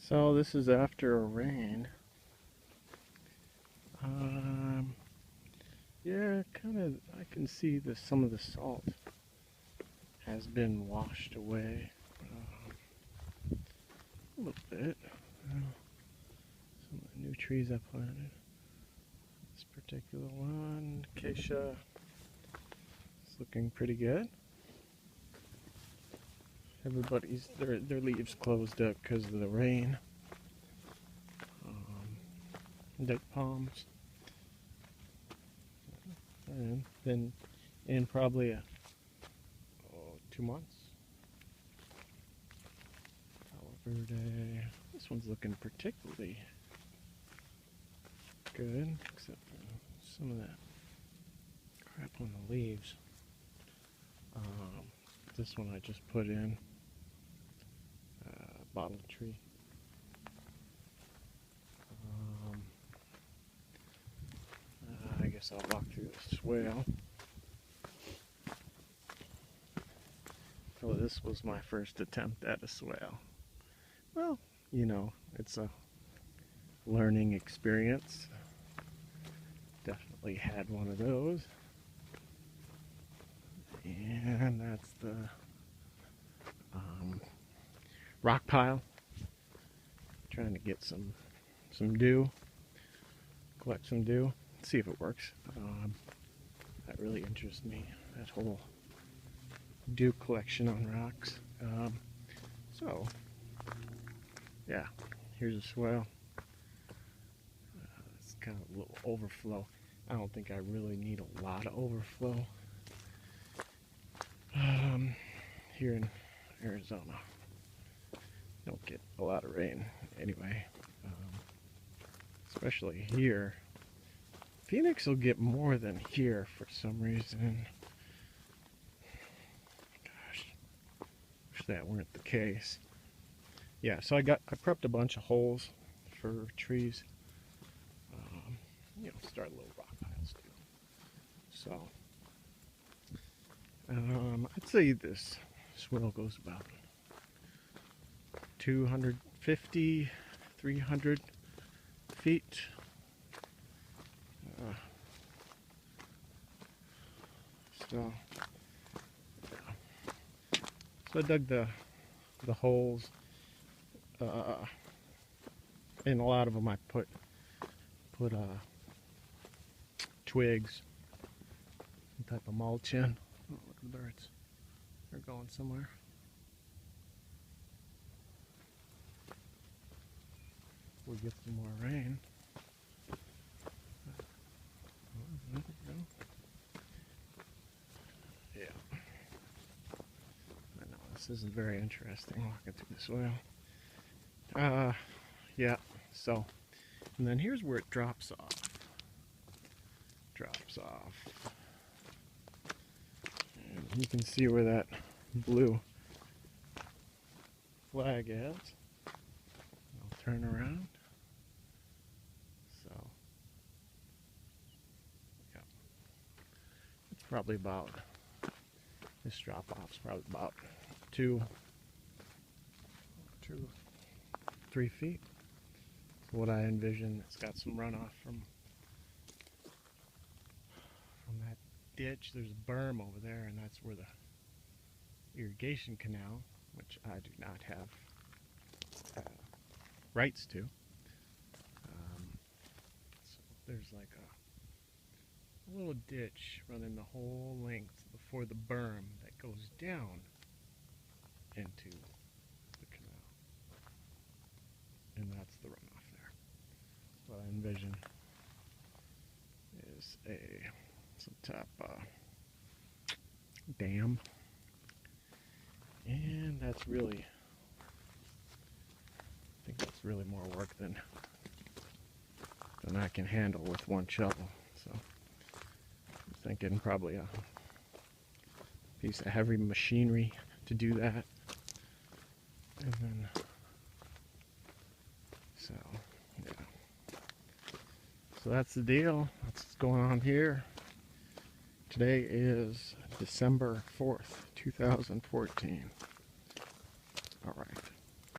So this is after a rain. Yeah, kind of. I can see that some of the salt has been washed away a little bit. Some of the new trees I planted. This particular one, acacia, is looking pretty good. Everybody's their leaves closed up because of the rain. Date palms. And then in probably 2 months. Palo Verde. This one's looking particularly good, except for some of that crap on the leaves. This one I just put in bottle tree. I guess I'll walk through the swale. So this was my first attempt at a swale. Well, you know, it's a learning experience. Definitely had one of those. And that's the rock pile. Trying to get some dew, collect some dew, see if it works. That really interests me, that whole dew collection on rocks. So, yeah, here's a swale. It's kind of a little overflow. I don't think I really need a lot of overflow here in Arizona. Don't get a lot of rain anyway, especially here. Phoenix will get more than here for some reason. Gosh, wish that weren't the case. Yeah, so I prepped a bunch of holes for trees. You know, start little rock piles too. So I'd say this swale goes about 250, 300 feet. So I dug the holes. In a lot of them I put twigs, some type of mulch in. Oh, look at the birds. They're going somewhere. We get some more rain. Yeah. I know, this isn't very interesting walking through the swale. Yeah, so, and then here's where it drops off. And you can see where that blue flag is. I'll turn around. So, yeah. It's probably about, this drop off's probably about 3 feet. What I envision, it's got some runoff from that ditch. There's a berm over there, and that's where the irrigation canal, which I do not have rights to. So there's like a little ditch running the whole length before the berm that goes down into the canal, and that's the runoff there. What I envision is some type of dam, and that's really, I think that's really more work than I can handle with one shovel. So I'm thinking probably a piece of heavy machinery to do that. And then, so yeah. So that's the deal. That's what's going on here. Today is December 4th, 2014. All right.